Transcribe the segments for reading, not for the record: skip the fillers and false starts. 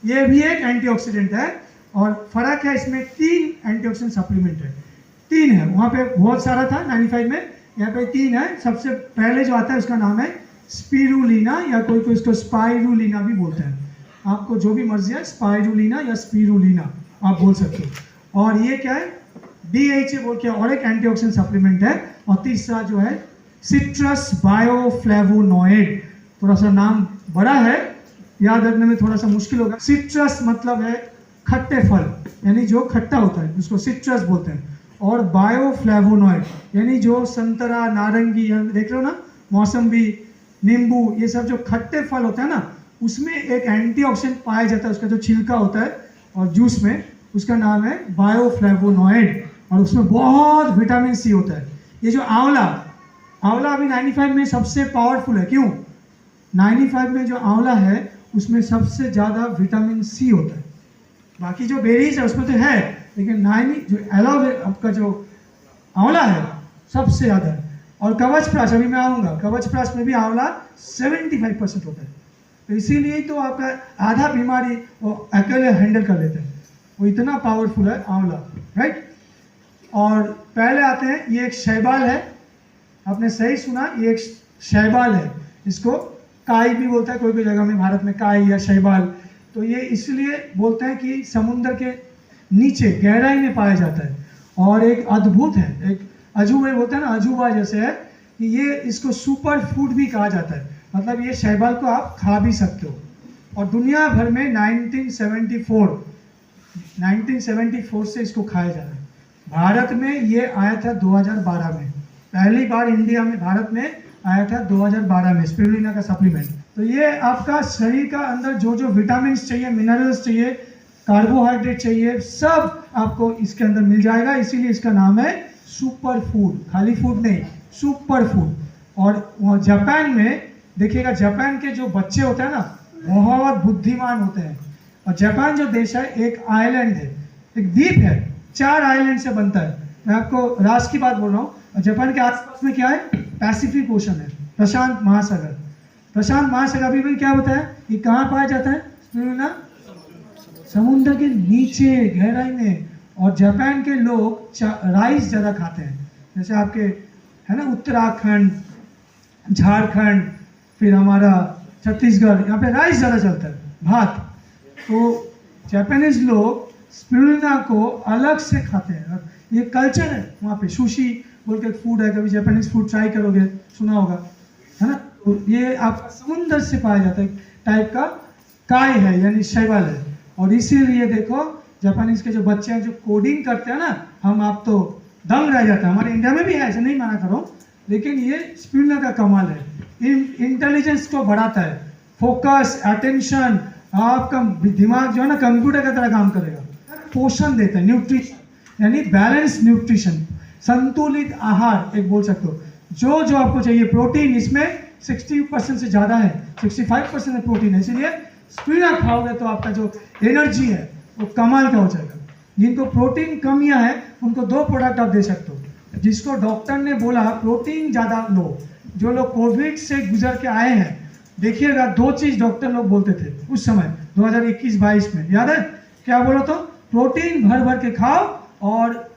ये भी एक एंटीऑक्सीडेंट है। और फर्क है इसमें 3 एंटीऑक्सीडेंट सप्लीमेंट है, 3 है। वहाँ पे बहुत सारा था 95 में, यहाँ पे 3 है। सबसे पहले जो आता है उसका नाम है स्पिरुलिना, या कोई कोई इसको स्पाइरुलिना भी बोलते हैं। आपको जो भी मर्जी है, स्पाइरुलिना या स्पिरुलिना आप बोल सकते हो। और ये क्या है, DHA बोल के और एक एंटीऑक्सीडेंट सप्लीमेंट है। और तीसरा जो है सिट्रस बायोफ्लेवोनॉइड, थोड़ा सा नाम बड़ा है, याद रखने में थोड़ा सा मुश्किल होगा। सिट्रस मतलब है खट्टे फल, यानी जो खट्टा होता है उसको सिट्रस बोलते हैं। और बायोफ्लेवोनॉइड यानी जो संतरा, नारंगी, देख रहे हो ना, मौसम्बी, नींबू, ये सब जो खट्टे फल होते हैं ना, उसमें एक एंटीऑक्सीडेंट पाया जाता है। उसका जो छिलका होता है और जूस में, उसका नाम है बायोफ्लेवोनॉइड। और उसमें बहुत विटामिन सी होता है। ये जो आंवला अभी 95 में सबसे पावरफुल है। क्यों? 95 में जो आंवला है उसमें सबसे ज़्यादा विटामिन सी होता है। बाकी जो बेरीज है उसमें तो है, लेकिन 90 जो आपका जो आंवला है सबसे ज़्यादा है। और कवचप्राश, अभी मैं आऊँगा, कवचप्राश में भी आंवला 75% होता है। तो इसीलिए तो आपका आधा बीमारी वो अकेले हैंडल कर लेते हैं, वो इतना पावरफुल है आंवला, राइट। और पहले आते हैं, ये एक शैवाल है, आपने सही सुना, ये एक शैवाल है। इसको काई भी बोलता है कोई कोई जगह में, भारत में काई या शैवाल। तो ये इसलिए बोलते हैं कि समुद्र के नीचे गहराई में पाया जाता है। और एक अद्भुत है, एक अजूबा बोलते हैं ना, अजूबा जैसे है कि ये इसको सुपर फूड भी कहा जाता है। मतलब ये शैवाल को आप खा भी सकते हो। और दुनिया भर में 1974 से इसको खाया जा रहा है। भारत में ये आया था 2012 में, पहली बार इंडिया में, भारत में आया था 2012 में, स्पिरुलिना का सप्लीमेंट। तो ये आपका शरीर का अंदर जो जो विटामिन चाहिए, मिनरल्स चाहिए, कार्बोहाइड्रेट चाहिए, सब आपको इसके अंदर मिल जाएगा। इसीलिए इसका नाम है सुपर फूड, खाली फूड नहीं, सुपर फूड। और जापान में देखिएगा, जापान के जो बच्चे होते हैं ना, बहुत बुद्धिमान होते हैं। और जापान जो देश है एक आइलैंड है, एक द्वीप है, 4 आइलैंड से बनता है। मैं आपको राष्ट्र की बात बोल रहा हूँ। और जापान के आसपास में क्या है, पैसिफिक ओशन है, प्रशांत महासागर। प्रशांत महासागर अभी भी क्या होता है, ये कहाँ पाया जाता है स्पिरुलिना? समुद्र के नीचे गहराई में। और जापान के लोग राइस ज़्यादा खाते हैं, जैसे आपके है ना उत्तराखंड, झारखंड, फिर हमारा छत्तीसगढ़, यहाँ पे राइस ज़्यादा चलता है, भात। तो जापानीज लोग स्पिरुलिना को अलग से खाते हैं। ये कल्चर है वहाँ पे। सुशी बोल के फूड है, कभी जापानीज फूड ट्राई करोगे, सुना होगा, है ना। तो ये आप समुद्र से पाया जाता है, टाइप का काय है, यानी शैवाल है। और इसीलिए देखो जापानीज के जो बच्चे हैं जो कोडिंग करते हैं ना, आप तो दंग रह जाते हैं। हमारे इंडिया में भी है, ऐसे नहीं माना करो, लेकिन ये स्पिरुलिना का कमाल है। इंटेलिजेंस को बढ़ाता है, फोकस, अटेंशन, आपका दिमाग जो है ना कंप्यूटर की तरह काम करेगा। पोषण देता है, न्यूट्रिशन यानी बैलेंस न्यूट्रिशन, संतुलित आहार एक बोल सकते हो। जो जो आपको चाहिए, प्रोटीन इसमें 60% से ज़्यादा है, 65% प्रोटीन है। इसीलिए स्पिरुलिना खाओगे तो आपका जो एनर्जी है वो कमाल का हो जाएगा। जिनको प्रोटीन कमियां है उनको 2 प्रोडक्ट आप दे सकते हो। जिसको डॉक्टर ने बोला प्रोटीन ज़्यादा लो, जो लोग कोविड से गुजर के आए हैं, देखिएगा 2 चीज़ डॉक्टर लोग बोलते थे उस समय 2021-22 में, याद है क्या बोला? तो प्रोटीन भर भर के खाओ और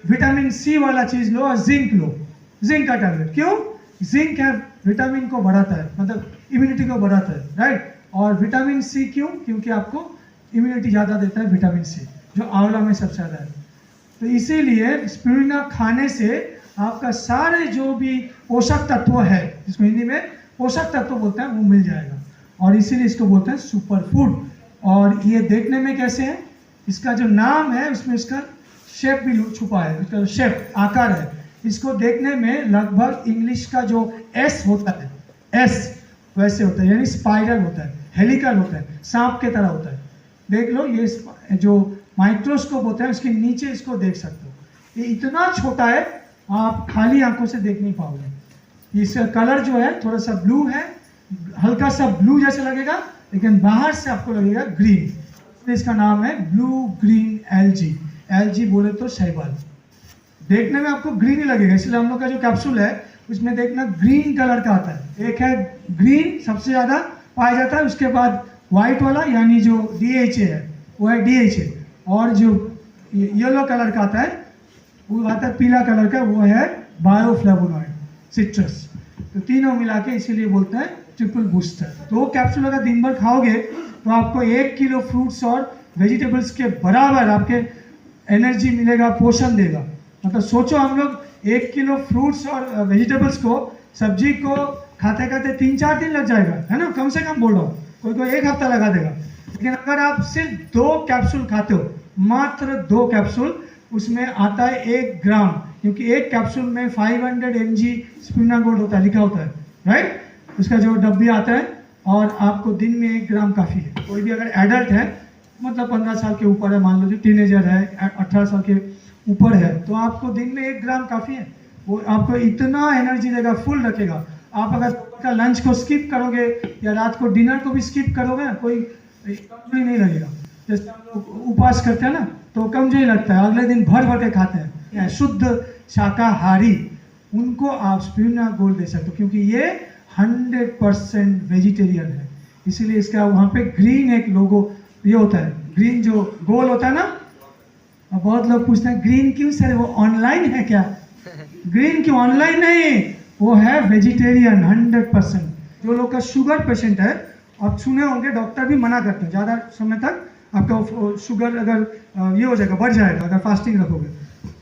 विटामिन सी वाला चीज़ लो और जिंक लो, जिंक का टैबलेट। क्यों? जिंक है विटामिन को बढ़ाता है, मतलब इम्यूनिटी को बढ़ाता है, राइट। और विटामिन सी क्यों? क्योंकि आपको इम्यूनिटी ज़्यादा देता है विटामिन सी, जो आंवला में सबसे ज़्यादा है। तो इसीलिए स्पिरुलिना खाने से आपका सारे जो भी पोषक तत्व है, जिसको हिंदी में पोषक तत्व बोलते हैं, वो मिल जाएगा। और इसीलिए इसको बोलते हैं सुपर फूड। और ये देखने में कैसे है, इसका जो नाम है उसमें इसका शेप भी छुपा है, इसका शेप आकार है। इसको देखने में लगभग इंग्लिश का जो एस होता है, एस वैसे होता है, यानी स्पाइरल होता है, हेलिकल होता है, सांप के तरह होता है। देख लो, ये जो माइक्रोस्कोप होता है उसके नीचे इसको देख सकते हो। ये इतना छोटा है आप खाली आंखों से देख नहीं पाओगे। इसका कलर जो है थोड़ा सा ब्लू है, हल्का सा ब्लू जैसे लगेगा, लेकिन बाहर से आपको लगेगा ग्रीन। तो इसका नाम है ब्लू ग्रीन एलजी। एलजी बोले तो शैवाल। देखने में आपको ग्रीन ही लगेगा, इसलिए हम लोग का जो कैप्सूल है उसमें देखना ग्रीन कलर का आता है। एक है ग्रीन सबसे ज़्यादा पाया जाता है, उसके बाद व्हाइट वाला यानी जो DHA है वो है DHA, और जो येलो कलर का आता है वो आता है पीला कलर का, वो है बायोफ्लेवोनॉइड, सिट्रस। तो तीनों मिला के इसीलिए बोलते हैं ट्रिपल बूस्टर। तो वो कैप्सूल अगर दिन भर खाओगे तो आपको 1 किलो फ्रूट्स और वेजिटेबल्स के बराबर आपके एनर्जी मिलेगा, पोषण देगा। मतलब सोचो हम लोग 1 किलो फ्रूट्स और वेजिटेबल्स को, सब्जी को खाते खाते 3-4 दिन लग जाएगा, है ना, कम से कम बोल रहा हूँ, कोई कोई 1 हफ्ता लगा देगा। लेकिन अगर आप सिर्फ 2 कैप्सूल खाते हो, मात्र 2 कैप्सूल, उसमें आता है 1 ग्राम, क्योंकि एक कैप्सूल में 500 mg स्पिरुलिना गोल्ड होता है, लिखा होता है, राइट। उसका जो डब्बी आता है, और आपको दिन में 1 ग्राम काफ़ी है। कोई भी अगर एडल्ट है, मतलब 15 साल के ऊपर है, मान लो जो टीनेजर है, 18 साल के ऊपर है, तो आपको दिन में 1 ग्राम काफ़ी है। वो आपको इतना एनर्जी देगा, फुल रखेगा। आप अगर का लंच को स्किप करोगे या रात को डिनर को भी स्किप करोगे ना, कोई कमजोरी नहीं लगेगा। जैसे हम लोग उपवास करते हैं ना, तो कमजोरी लगता है, अगले दिन भर भर के खाते हैं। शुद्ध शाकाहारी, उनको आप स्पिरुलिना गोल्ड दे सकते हो, क्योंकि ये 100% वेजिटेरियन है। इसीलिए इसका वहाँ पे ग्रीन एक लोगो ये होता है, ग्रीन जो गोल होता है ना। अब बहुत लोग पूछते हैं ग्रीन क्यों सर, वो ऑनलाइन है क्या? ग्रीन क्यों? ऑनलाइन नहीं, वो है वेजिटेरियन 100%। जो लोग का शुगर पेशेंट है, आप सुने होंगे डॉक्टर भी मना करते हैं, ज़्यादा समय तक आपका शुगर अगर ये हो जाएगा, बढ़ जाएगा अगर फास्टिंग रखोगे,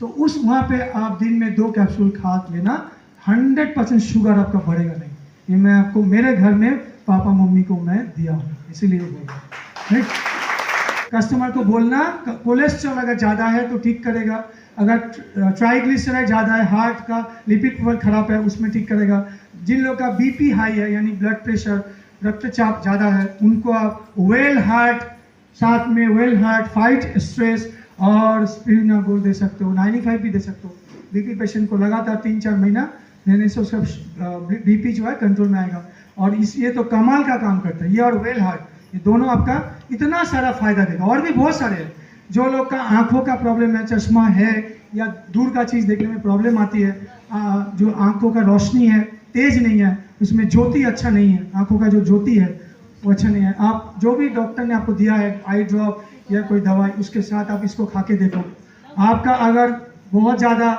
तो उस वहाँ पे आप दिन में 2 कैप्सूल खा लेना, 100% शुगर आपका बढ़ेगा नहीं। ये मैं आपको मेरे घर में पापा मम्मी को मैं दिया हूँ, इसीलिए बोल रहा हूँ। कस्टमर को बोलना कोलेस्ट्रॉल अगर ज़्यादा है तो ठीक करेगा, अगर ट्राइग्लिसराइड ज़्यादा है, हार्ट का लिपिड प्रोफाइल खराब है, उसमें ठीक करेगा। जिन लोग का BP हाई है, यानी ब्लड प्रेशर, रक्तचाप ज़्यादा है, उनको आप वेल हार्ट, साथ में वेल हार्ट, फाइट स्ट्रेस और स्पिरुलिना गोल्ड दे सकते हो। 95 भी दे सकते हो। BP पेशेंट को लगातार 3-4 महीना देने से उसका BP जो है कंट्रोल में आएगा। और ये तो कमाल का काम करता है, ये और वेल हार्ट, ये दोनों आपका इतना सारा फायदा देगा। और भी बहुत सारे हैं। जो लोग का आंखों का प्रॉब्लम है, चश्मा है, या दूर का चीज़ देखने में प्रॉब्लम आती है, जो आंखों का रोशनी है तेज नहीं है, उसमें ज्योति अच्छा नहीं है, आंखों का जो ज्योति है वो अच्छा नहीं है, आप जो भी डॉक्टर ने आपको दिया है आई ड्रॉप या कोई दवाई, उसके साथ आप इसको खा के देखो। आपका अगर बहुत ज़्यादा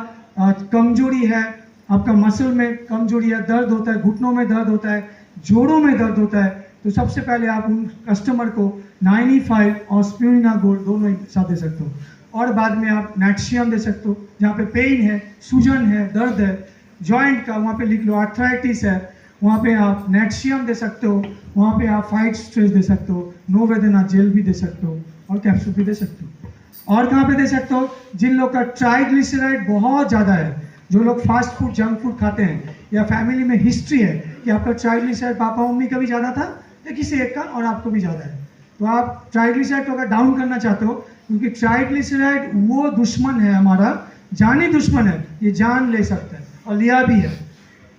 कमजोरी है, आपका मसल में कमजोरी है, दर्द होता है, घुटनों में दर्द होता है, जोड़ों में दर्द होता है, तो सबसे पहले आप उन कस्टमर को 95 और स्पिरुलिना गोल्ड दोनों एक साथ दे सकते हो। और बाद में आप नेक्सियम दे सकते हो, जहाँ पे पेन है, सूजन है, दर्द है जॉइंट का, वहाँ पे लिख लो। आर्थराइटिस है, वहाँ पे आप नेक्सियम दे सकते हो। वहाँ पे आप फाइट स्ट्रेस दे सकते हो, नो वेदना जेल भी दे सकते हो, और कैप्सूल भी दे सकते हो। और कहाँ पे दे सकते हो? जिन लोग का ट्राइग्लिसराइड बहुत ज़्यादा है, जो लोग फास्ट फूड, जंक फूड खाते हैं, या फैमिली में हिस्ट्री है कि आपका ट्राइग्लिसराइड पापा मम्मी का भी ज़्यादा था या किसी एक का, और आपको भी ज़्यादा है, तो आप ट्राइग्लिसराइड को अगर डाउन करना चाहते हो, क्योंकि ट्राइग्लिसराइड वो दुश्मन है हमारा, जानी दुश्मन है, ये जान ले सकता है और लिया भी है।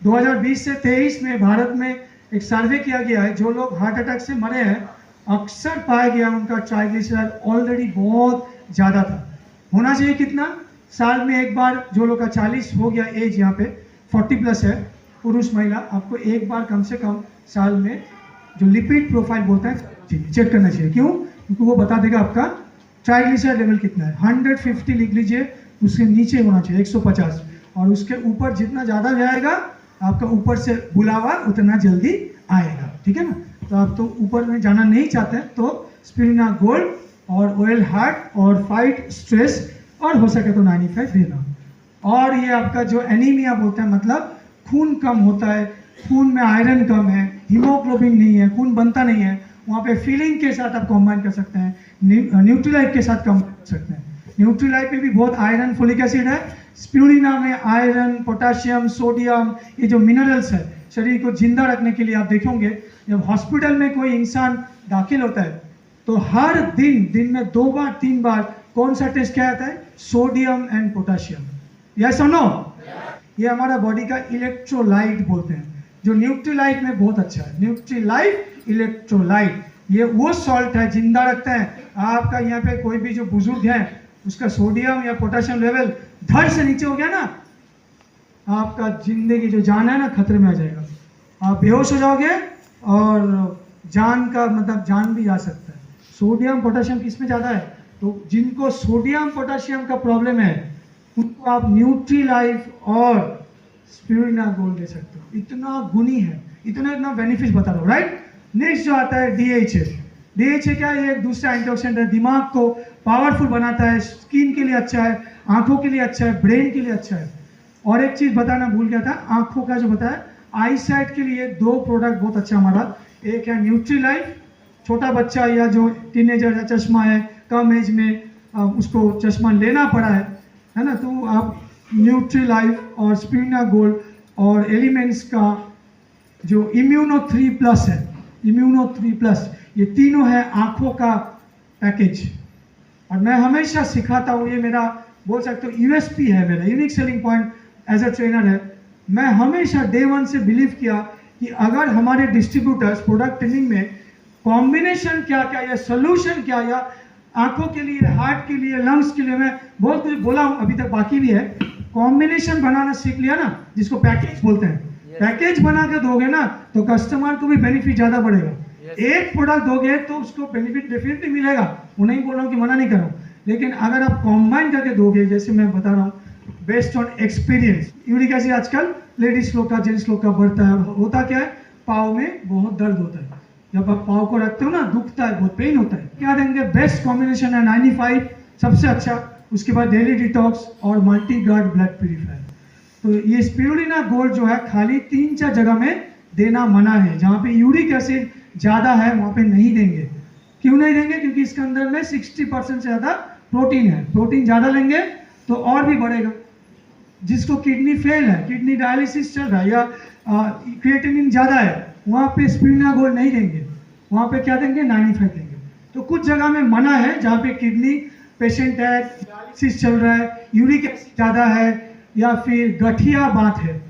2020 से 23 में भारत में एक सर्वे किया गया है, जो लोग हार्ट अटैक से मरे हैं, अक्सर पाया गया उनका ट्राइग्लिसराइड ऑलरेडी बहुत ज़्यादा था। होना चाहिए कितना? साल में एक बार, जो लोग का 40 हो गया एज, यहाँ पे 40+ है, पुरुष महिला, आपको एक बार कम से कम साल में जो लिपिड प्रोफाइल बोलता है चेक करना चाहिए। क्यों? क्योंकि वो बता देगा आपका ट्राइग्लिसराइड लेवल कितना है। 150 लिख लीजिए, उसके नीचे होना चाहिए 150, और उसके ऊपर जितना ज़्यादा जाएगा, आपका ऊपर से बुलावा उतना जल्दी आएगा, ठीक है ना। तो आप तो ऊपर में जाना नहीं चाहते हैं, तो स्पिरुलिना गोल्ड और वेल हार्ट और फाइट स्ट्रेस, और हो सके तो 95 देना। और ये आपका जो एनीमिया बोलते हैं, मतलब खून कम होता है, खून में आयरन कम है, हीमोग्लोबिन नहीं है, खून बनता नहीं है, वहाँ पे फीलिंग के साथ आप कंबाइन कर सकते हैं, न्यूट्रीलाइट के साथ कंबाइन कर सकते हैं। न्यूट्रीलाइट में भी बहुत आयरन, फोलिक एसिड है। स्पिरुलिना में आयरन, पोटाशियम, सोडियम, ये जो मिनरल्स है, शरीर को जिंदा रखने के लिए। आप देखेंगे जब हॉस्पिटल में कोई इंसान दाखिल होता है, तो हर दिन में 2 बार 3 बार कौन सा टेस्ट किया जाता है? Sodium and potassium. यस और नो? ये हमारा बॉडी का इलेक्ट्रोलाइट बोलते हैं, जो न्यूट्रीलाइट में बहुत अच्छा है। न्यूट्रीलाइट, इलेक्ट्रोलाइट, ये वो सॉल्ट है, जिंदा रखते हैं। आपका यहाँ पे कोई भी जो बुजुर्ग है, उसका सोडियम या पोटाशियम लेवल धड़ से नीचे हो गया ना, आपका जिंदगी जो जान है ना, खतरे में आ जाएगा। आप बेहोश हो जाओगे और जान का मतलब जान भी जा सकता है। सोडियम पोटेशियम किसमें ज़्यादा है? तो जिनको सोडियम पोटेशियम का प्रॉब्लम है उनको आप न्यूट्री लाइफ और स्पिरुलिना गोल्ड दे सकते हो। इतना गुणी है, इतना बेनिफिट बता रहा हूँ, राइट। नेक्स्ट जो आता है DHA। DHA क्या है? ये एक दूसरा एंटीऑक्सीडेंट है, दिमाग को पावरफुल बनाता है, स्किन के लिए अच्छा है, आंखों के लिए अच्छा है, ब्रेन के लिए अच्छा है। और एक चीज़ बताना भूल गया था, आंखों का जो बताया, आई साइट के लिए 2 प्रोडक्ट बहुत अच्छा हमारा। एक है न्यूट्री लाइफ, छोटा बच्चा या जो टीनेजर है, चश्मा है, कम एज में उसको चश्मा लेना पड़ा है ना, तो आप न्यूट्री लाइफ और स्पिरुलिना गोल्ड और एलिमेंट्स का जो इम्यूनो 3+ है, इम्यूनो 3+, ये तीनों है आंखों का पैकेज। और मैं हमेशा सिखाता हूँ, ये मेरा बोल सकते हो USP है, मेरा unique selling point as a trainer है। मैं हमेशा डे 1 से बिलीव किया कि अगर हमारे डिस्ट्रीब्यूटर्स प्रोडक्ट ट्रेनिंग में कॉम्बिनेशन क्या क्या या सोल्यूशन क्या, या आंखों के लिए, हार्ट के लिए, लंग्स के लिए, मैं बहुत कुछ बोला हूँ, अभी तक बाकी भी है। कॉम्बिनेशन बनाना सीख लिया ना, जिसको पैकेज बोलते हैं, पैकेज बना के दोगे ना तो कस्टमर को भी बेनिफिट ज़्यादा बढ़ेगा। एक प्रोडक्ट दोगे तो उसको बेनिफिट डेफिनेटली मिलेगा, वो नहीं बोल रहा हूँ कि मना नहीं कर रहा हूँ, लेकिन अगर आप कॉम्बाइन करके दोगे, जैसे मैं बता रहा हूँ based on experience. Uric acid आजकल लेडीज लोग का, जेंट्स लोग का बढ़ता है, और होता क्या है, पाँव में बहुत दर्द होता है, जब आप पाँव को रखते हो ना दुखता है, बहुत पेन होता है। क्या देंगे? बेस्ट कॉम्बिनेशन है 95 सबसे अच्छा, उसके बाद डेली डिटॉक्स और मल्टी गार्ड ब्लड प्यूरिफायर। तो ये स्पिरुलिना गोल्ड जो है खाली 3-4 जगह में देना मना है, जहाँ पे यूरिक एसिड ज़्यादा है वहाँ पे नहीं देंगे। क्यों नहीं देंगे? क्योंकि इसके अंदर में 60% से ज़्यादा प्रोटीन है, प्रोटीन ज़्यादा लेंगे तो और भी बढ़ेगा। जिसको किडनी फेल है, किडनी डायलिसिस चल रहा है, या क्रिएटिनिन ज़्यादा है, वहाँ पे स्पिरुलिना गोल्ड नहीं देंगे, वहाँ पे क्या देंगे? 95 देंगे। तो कुछ जगह में मना है जहाँ पे किडनी पेशेंट है, डायलिसिस चल रहा है, यूरिक एसिड ज़्यादा है, या फिर गठिया बात है।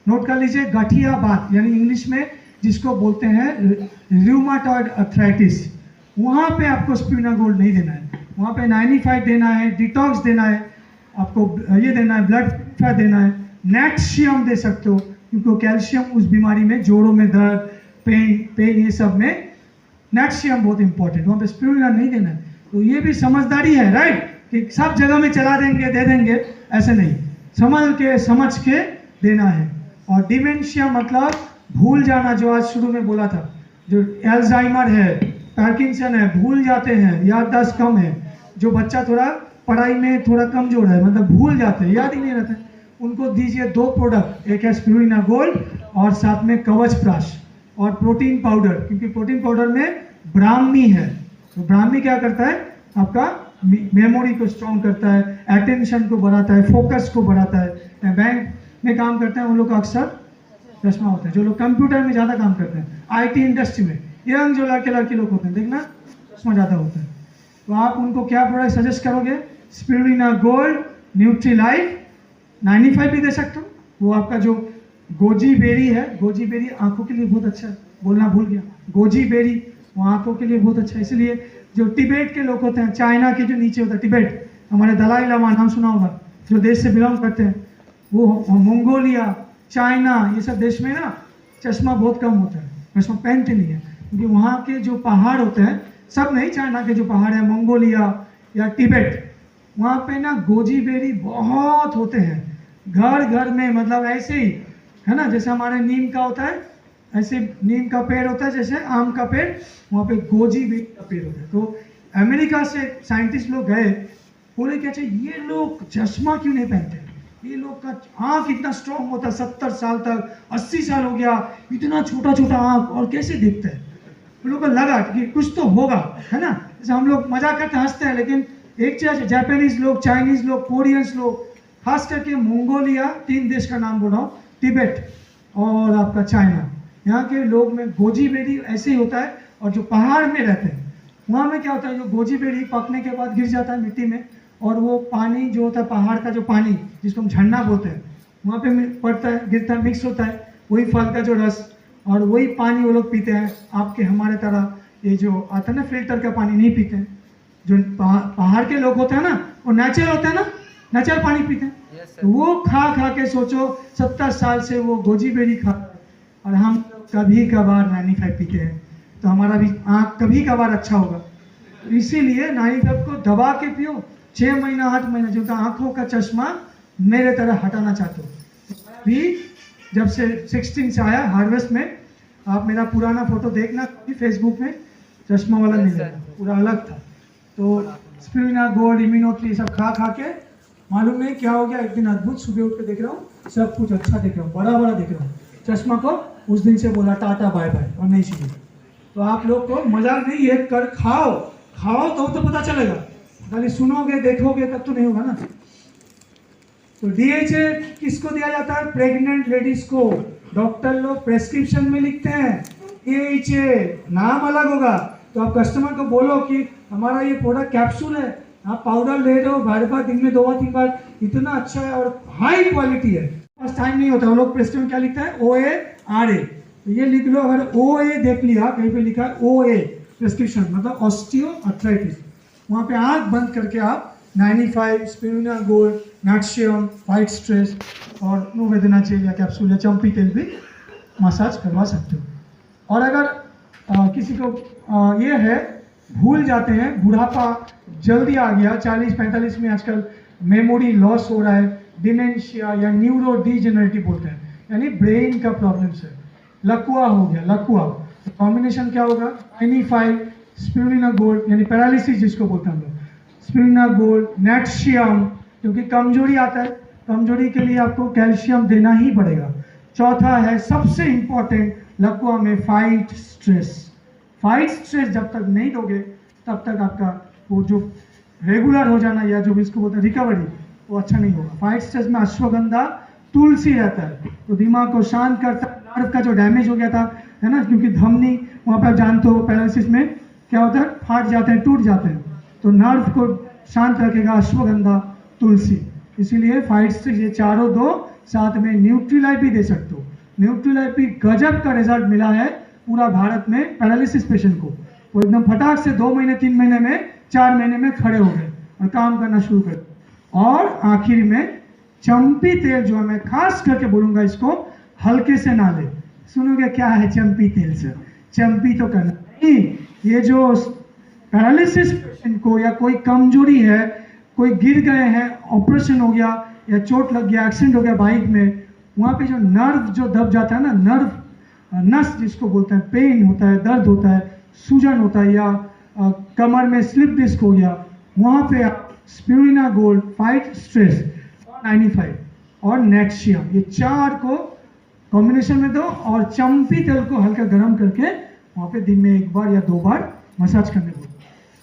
नोट कर लीजिए, गठिया बात यानी इंग्लिश में जिसको बोलते हैं रूमाटॉइड अर्थराइटिस, वहाँ पे आपको स्पिरुलिना गोल्ड नहीं देना है, वहाँ पे 95 देना है, डिटॉक्स देना है, आपको ये देना है, ब्लड प्यूरिफायर देना है, नेक्शियम दे सकते हो, क्योंकि कैल्शियम उस बीमारी में, जोड़ों में दर्द, पेन ये सब में नेक्शियम बहुत इंपॉर्टेंट, वहाँ पे स्पिरुलिना नहीं देना है। तो ये भी समझदारी है, राइट, कि सब जगह में चला देंगे, दे देंगे, ऐसे नहीं, समझ के देना है। और डिमेंशिया मतलब भूल जाना, जो आज शुरू में बोला था, जो एल्जाइमर है, पार्किंसन है, भूल जाते हैं, याददाश्त कम है, जो बच्चा थोड़ा पढ़ाई में थोड़ा कमजोर है, मतलब भूल जाते हैं, याद ही नहीं रहता है, उनको दीजिए 2 प्रोडक्ट, एक है स्पिरुलिना गोल्ड और साथ में कवच प्राश और प्रोटीन पाउडर, क्योंकि प्रोटीन पाउडर में ब्राह्मी है। तो ब्राह्मी क्या करता है? आपका मेमोरी को स्ट्रॉन्ग करता है, अटेंशन को बढ़ाता है, फोकस को बढ़ाता है। बैंक में काम करते हैं उन लोग का अक्सर चश्मा होता है, जो लोग कंप्यूटर में ज़्यादा काम करते हैं, IT इंडस्ट्री में, यंग जो लड़के लोग होते हैं, देखना चश्मा ज़्यादा होता है। तो आप उनको क्या प्रोडक्ट सजेस्ट करोगे? स्पिरुलिना गोल्ड, न्यूट्री लाइफ, 95 भी दे सकते हो। वो आपका जो गोजी बेरी है, गोजी बेरी आंखों के लिए बहुत अच्छा है, बोलना भूल गया, गोजी बेरी वो आंखों के लिए बहुत अच्छा है। इसलिए जो तिब्बत के लोग होते हैं, चाइना के जो नीचे होता है तिब्बत, हमारे दलाई लामा नाम सुना होगा, जो देश से बिलोंग करते हैं, वो मंगोलिया, चाइना, ये सब देश में ना चश्मा बहुत कम होता है, चश्मा पहनते नहीं है, क्योंकि वहाँ के जो पहाड़ होते हैं, सब नहीं, चाइना के जो पहाड़ है, मंगोलिया या तिब्बत, वहाँ पे ना गोजी बेरी बहुत होते हैं, घर घर में, मतलब ऐसे ही है ना, जैसे हमारे नीम का होता है, ऐसे नीम का पेड़ होता है, जैसे आम का पेड़, वहाँ पे गोजी बेरी का पेड़ होता है। तो अमेरिका से साइंटिस्ट लोग गए, बोले क्या चाहिए, ये लोग चश्मा क्यों नहीं पहनते, ये लोग का आँख इतना स्ट्रॉन्ग होता है, 70 साल तक, 80 साल हो गया, इतना छोटा छोटा आँख, और कैसे दिखता है। उन लोगों को लगा कि कुछ तो होगा, है ना, जैसे हम लोग मजाक करते हंसते हैं, लेकिन एक चीज़, जापानीज लोग, चाइनीज लोग, कोरियंस लोग, खास करके मंगोलिया, 3 देश का नाम बोल रहा हूँ, तिब्बत और आपका चाइना, यहाँ के लोग में गोजी बेरी ऐसे ही होता है। और जो पहाड़ में रहते हैं वहाँ में क्या होता है, जो गोजी बेरी पकने के बाद गिर जाता है मिट्टी में, और वो पानी जो होता है पहाड़ का, जो पानी जिसको हम झरना बोलते हैं, वहाँ पे पड़ता है, गिरता है, मिक्स होता है, वही फल का जो रस, और वही पानी वो लोग पीते हैं। आपके हमारे तरह ये जो आता है ना फिल्टर का पानी नहीं पीते हैं। जो पहाड़ के लोग होते हैं ना, वो नेचुरल होता है ना, नेचुरल पानी पीते हैं। तो वो खा के सोचो 70 साल से वो गोजी बेरी खा, और हम कभी कभार 95 पीते हैं। तो हमारा भी आँख कभी कभार अच्छा होगा। इसीलिए 9FF को दबा के पियो, 6 महीना 8 महीना, जो आंखों का चश्मा मेरे तरह हटाना चाहते हो। भी जब से 16 से आया हार्वेस्ट में, आप मेरा पुराना फोटो देखना फेसबुक में, चश्मा वाला नहीं लगा, पूरा अलग था। तो स्पिरुलिना गोल्ड, इम्यूनो3 सब खा खा के मालूम नहीं क्या हो गया, एक दिन अद्भुत सुबह उठ के देख रहा हूँ सब कुछ अच्छा देख रहा हूँ, बड़ा बड़ा देख रहा हूँ। चश्मा को उस दिन से बोला टाटा बाय बाय और नहीं चाहिए। तो आप लोग को मजाक नहीं, ये कर खाओ खाओ तो पता चलेगा, खाली सुनोगे देखोगे तब तो नहीं होगा ना। तो DHA किसको दिया जाता है? प्रेग्नेंट लेडीज को। डॉक्टर लोग प्रेस्क्रिप्शन में लिखते हैं DHA, नाम अलग होगा। तो आप कस्टमर को बोलो कि हमारा ये प्रोडक्ट कैप्सूल है, आप पाउडर ले लो, बार बार दिन में 2 बार 3 बार, इतना अच्छा है और हाई क्वालिटी है। बस टाइम नहीं होता, वो लोग प्रेस्क्रिप्शन क्या लिखता है? OA-RA। तो ये लिख लो, अगर OA देख लिया कहीं पे लिखा है OA प्रेस्क्रिप्शन मतलब ऑस्टियो आर्थराइटिस, वहाँ पे आँख बंद करके आप 95 स्पिरुलिना गोल्ड, नेक्शियम, फाइट स्ट्रेस और नोवेदना जेल या कैप्सूल या चंपी तेल भी मसाज करवा सकते हो। और अगर किसी को ये है, भूल जाते हैं, बुढ़ापा जल्दी आ गया, 40-45 में आजकल मेमोरी लॉस हो रहा है, डिमेंशिया या न्यूरो डीजेनरेटिव बोलते हैं, यानी ब्रेन का प्रॉब्लम्स है, लकवा हो गया, लकवा। तो कॉम्बिनेशन क्या होगा? 95 स्पिरुलिना गोल्ड यानी पैरालिसिस जिसको बोलते हैं हम लोग, स्पिरुलिना गोल्ड, नेक्शियम, क्योंकि कमजोरी आता है, कमजोरी के लिए आपको कैल्शियम देना ही पड़ेगा। चौथा है सबसे इंपॉर्टेंट लकवा में फाइट स्ट्रेस। फाइट स्ट्रेस जब तक नहीं दोगे तब तक आपका वो जो रेगुलर हो जाना या जो भी इसको बोलते हैं रिकवरी, वो अच्छा नहीं होगा। फाइट स्ट्रेस में अश्वगंधा, तुलसी रहता है, तो दिमाग को शांत करता है। नर्व का जो डैमेज हो गया था है ना, क्योंकि धमनी वहाँ पर जानते हो पैरालिसिस में क्या होता है, फाट जाते हैं, टूट जाते हैं, तो नर्व को शांत रखेगा अश्वगंधा, तुलसी। इसीलिए फाइट स्ट्रेस ये चारों दो, साथ में न्यूट्रीलाइफ भी दे सकते हो। न्यूट्रीलाइफ भी गजब का रिजल्ट मिला है पूरा भारत में पैरालिसिस पेशेंट को। वो एकदम फटाक से 2 महीने 3 महीने में 4 महीने में खड़े हो गए और काम करना शुरू कर। और आखिर में चंपी तेल जो है, मैं खास करके बोलूंगा इसको हल्के से ना ले। सुनोगे क्या है चंपी तेल से? चंपी तो करना नहीं। ये जो पैरालिसिस पेशेंट को या कोई कमजोरी है, कोई गिर गए हैं, ऑपरेशन हो गया या चोट लग गया, एक्सीडेंट हो गया बाइक में, वहाँ पे जो नर्व जो दब जाता है ना, नर्व नस जिसको बोलते हैं, पेन होता है, दर्द होता है, सूजन होता है, या कमर में स्लिप डिस्क हो गया, वहाँ पे आप स्पिरुलिना गोल्ड, फाइट स्ट्रेस, 95 और नेक्शियम, ये 4 को कॉम्बिनेशन में दो और चंपी तेल को हल्का गर्म करके वहाँ पे दिन में 1 बार या 2 बार मसाज करने को।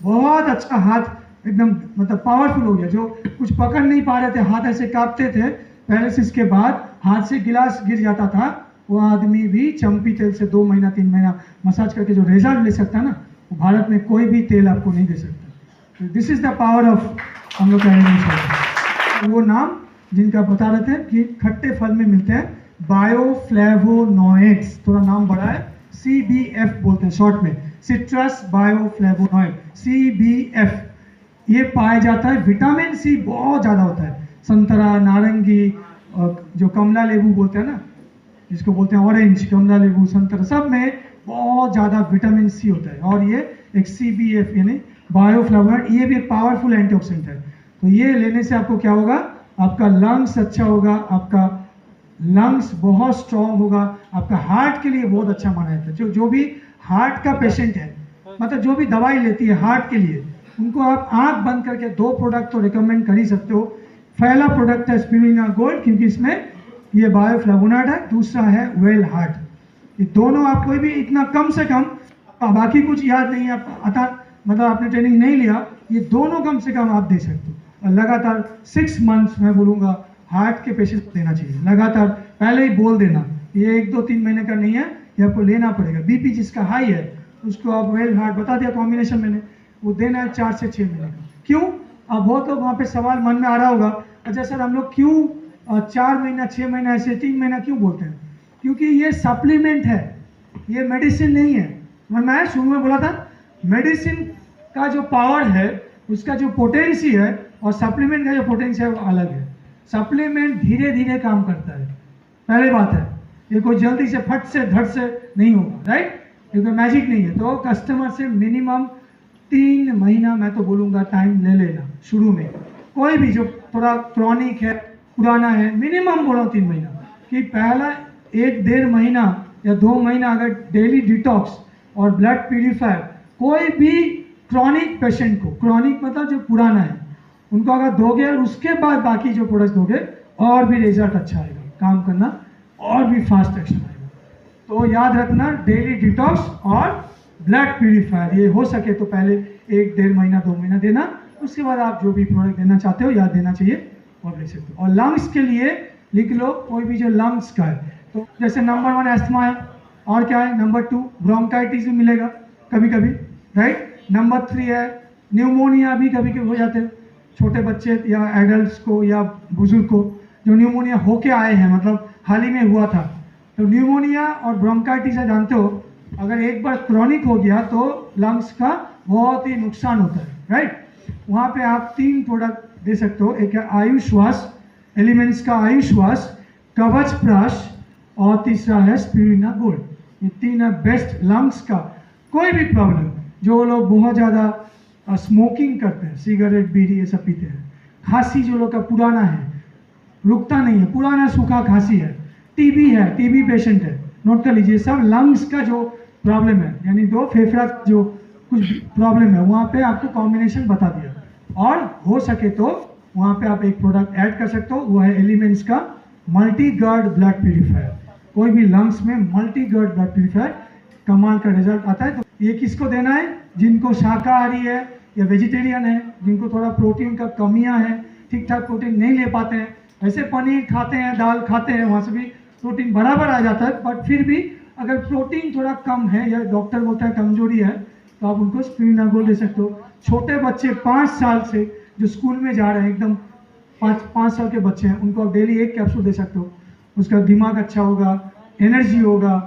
बहुत अच्छा, हाथ एकदम मतलब पावरफुल हो गया। जो कुछ पकड़ नहीं पा रहे थे, हाथ ऐसे कांपते थे पैरालिसिस के बाद, हाथ से गिलास गिर जाता था, वो आदमी भी चंपी तेल से 2 महीना 3 महीना मसाज करके जो रिजल्ट ले सकता है ना, वो भारत में कोई भी तेल आपको नहीं दे सकता। This is the power of हम लोग का। वो नाम जिनका बता रहे थे कि खट्टे फल में मिलते हैं, बायोफ्लेवोनॉइड्स, थोड़ा नाम बड़ा है, CBF बोलते हैं शॉर्ट में, सिट्रस बायोफ्लेवोनॉइड, CBF। ये पाया जाता है, विटामिन C बहुत ज़्यादा होता है, संतरा, नारंगी, जो कमला लेबू बोलते हैं ना, जिसको बोलते हैं ऑरेंज, कमला लेबू, संतरा, सब में बहुत ज़्यादा विटामिन C होता है। और ये एक CBF यानी बायोफ्लेवोनॉइड, ये भी एक पावरफुल एंटीऑक्सीडेंट है। तो ये लेने से आपको क्या होगा? आपका लंग्स अच्छा होगा, आपका लंग्स बहुत स्ट्रॉन्ग होगा, आपका हार्ट के लिए बहुत अच्छा माना जाता है। जो भी हार्ट का पेशेंट है, मतलब जो भी दवाई लेती है हार्ट के लिए, उनको आप आंख बंद करके 2 प्रोडक्ट तो रिकमेंड कर ही सकते हो। पहला प्रोडक्ट है स्पिरुलिना गोल्ड, क्योंकि इसमें ये बायोफ्लेवोनॉइड है, दूसरा है वेल हार्ट। ये दोनों आप कोई भी इतना कम से कम, बाकी कुछ याद नहीं है आता, मतलब आपने ट्रेनिंग नहीं लिया, ये दोनों कम से कम आप दे सकते हो। और लगातार 6 मंथ्स मैं बोलूँगा हार्ट के पेशेंट को देना चाहिए लगातार। पहले ही बोल देना, ये 1 2 3 महीने का नहीं है, ये आपको लेना पड़ेगा। बीपी जिसका हाई है उसको आप वेल हार्ट बता दिया कॉम्बिनेशन मैंने, वो देना है 4 से 6 महीने का। क्यों? अब बहुत लोग वहाँ पे सवाल मन में आ रहा होगा, अच्छा सर हम लोग क्यों 4 महीना 6 महीना ऐसे 3 महीना क्यों बोलते हैं? क्योंकि ये सप्लीमेंट है, ये मेडिसिन नहीं है। मैं शुरू में बोला था मेडिसिन का जो पावर है, उसका जो पोटेंसी है, और सप्लीमेंट का जो पोटेंसी है वो अलग है। सप्लीमेंट धीरे धीरे काम करता है, पहली बात है, ये कोई जल्दी से फट से धट से नहीं होगा, राइट? क्योंकि मैजिक नहीं है। तो कस्टमर से मिनिमम 3 महीना मैं तो बोलूँगा टाइम ले लेना शुरू में। कोई भी जो थोड़ा क्रॉनिक है, पुराना है, मिनिमम बोलो 3 महीना, कि पहला 1-1.5 महीना या 2 महीना अगर डेली डिटॉक्स और ब्लड प्यूरिफायर, कोई भी क्रॉनिक पेशेंट को, क्रॉनिक मतलब जो पुराना है, उनको अगर दोगे और उसके बाद बाकी जो प्रोडक्ट दोगे और भी रिजल्ट अच्छा आएगा, काम करना और भी फास्ट एक्शन आएगा। तो याद रखना, डेली डिटॉक्स और ब्लड प्यूरिफायर, ये हो सके तो पहले 1-1.5 महीना 2 महीना देना, उसके बाद आप जो भी प्रोडक्ट देना चाहते हो या देना चाहिए और ले सकते हो। और लंग्स के लिए लिख लो कोई भी जो लंग्स का है, तो जैसे नंबर 1 एस्थमा है, और क्या है, नंबर 2 ब्रोंकाइटिस भी मिलेगा कभी कभी, राइट। नंबर 3 है न्यूमोनिया, भी कभी कभी हो जाते हैं छोटे बच्चे या एडल्ट्स को या बुजुर्ग को, जो न्यूमोनिया होके आए हैं, मतलब हाल ही में हुआ था। तो न्यूमोनिया और ब्रोंकाइटिस है, जानते हो, अगर एक बार क्रॉनिक हो गया तो लंग्स का बहुत ही नुकसान होता है, राइट। वहाँ पे आप 3 प्रोडक्ट दे सकते हो। एक है आयुश्वास, एलिमेंट्स का आयुश्वास, कवच प्राश, और तीसरा है स्पिरुलिना गोल्ड। ये 3 है बेस्ट लंग्स का। कोई भी प्रॉब्लम, जो लोग बहुत ज़्यादा स्मोकिंग करते हैं, सिगरेट बीड़ी ये सब पीते हैं, खांसी जो लोग का पुराना है, रुकता नहीं है, पुराना सूखा खांसी है, टीबी है, टीबी पेशेंट है, नोट कर लीजिए, सब लंग्स का जो प्रॉब्लम है, यानी 2 फेफड़ा जो कुछ प्रॉब्लम है, वहाँ पे आपको कॉम्बिनेशन बता दिया। और हो सके तो वहाँ पे आप एक प्रोडक्ट ऐड कर सकते हो, वो है एलिमेंट्स का मल्टी गर्ड ब्लड प्यूरिफायर। कोई भी लंग्स में मल्टी गर्ड ब्लड प्यूरिफायर, कमाल का रिजल्ट आता है। तो ये किसको देना है, जिनको शाकाहारी है या वेजिटेरियन है, जिनको थोड़ा प्रोटीन का कमियां है, ठीक ठाक प्रोटीन नहीं ले पाते हैं, वैसे पनीर खाते हैं, दाल खाते हैं, वहाँ से भी प्रोटीन बराबर आ जाता है, बट फिर भी अगर प्रोटीन थोड़ा कम है या डॉक्टर बोलता है कमजोरी है, तो आप उनको स्पिरुलिना गोल्ड दे सकते हो। छोटे बच्चे 5 साल से जो स्कूल में जा रहे हैं, एकदम 5 साल के बच्चे हैं, उनको आप डेली 1 कैप्सूल दे सकते हो। उसका दिमाग अच्छा होगा, एनर्जी होगा,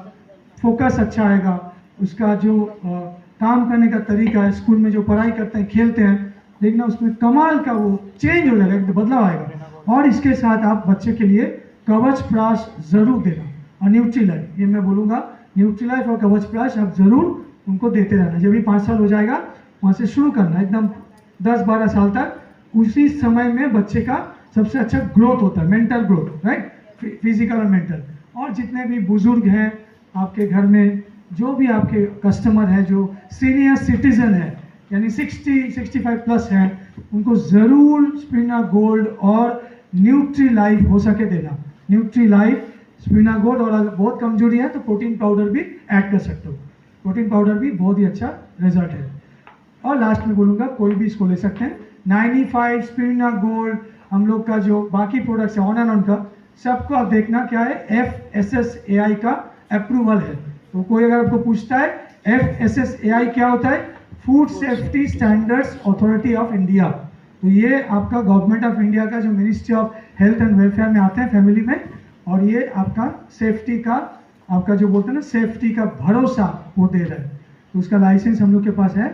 फोकस अच्छा आएगा, उसका जो काम करने का तरीका है, स्कूल में जो पढ़ाई करते हैं, खेलते हैं, देखना उसमें कमाल का वो चेंज हो जाएगा, एक बदलाव आएगा। और इसके साथ आप बच्चे के लिए कवच प्राश जरूर देना, और न्यूट्रीलाइफ, ये मैं बोलूँगा, न्यूट्रीलाइफ और कवच प्राश आप जरूर उनको देते रहना। जब भी 5 साल हो जाएगा वहाँ से शुरू करना, एकदम 10-12 साल तक। उसी समय में बच्चे का सबसे अच्छा ग्रोथ होता है, मेंटल ग्रोथ, राइट, फिजिकल और मेंटल। और जितने भी बुजुर्ग हैं आपके घर में, जो भी आपके कस्टमर है जो सीनियर सिटीजन है, यानी 60-65 प्लस है, उनको ज़रूर स्पिरुलिना गोल्ड और न्यूट्री लाइफ हो सके देना। न्यूट्री लाइफ, स्पिरुलिना गोल्ड, और अगर बहुत कमजोरी है तो प्रोटीन पाउडर भी ऐड कर सकते हो। प्रोटीन पाउडर भी बहुत ही अच्छा रिजल्ट है। और लास्ट में बोलूँगा, कोई भी इसको ले सकते हैं। 95 स्पिरुलिना गोल्ड, हम लोग का जो बाकी प्रोडक्ट्स है ऑन एंड ऑन का, सबको आप देखना क्या है, FSSAI का अप्रूवल है। तो कोई अगर आपको पूछता है FSSAI क्या होता है, food safety standards authority of India, तो ये आपका गवर्नमेंट ऑफ इंडिया का जो ministry of health and welfare में आते हैं फैमिली में, और ये आपका सेफ्टी का, आपका जो बोलते हैं ना सेफ्टी का भरोसा वो दे रहा है। तो उसका लाइसेंस हम लोग के पास है।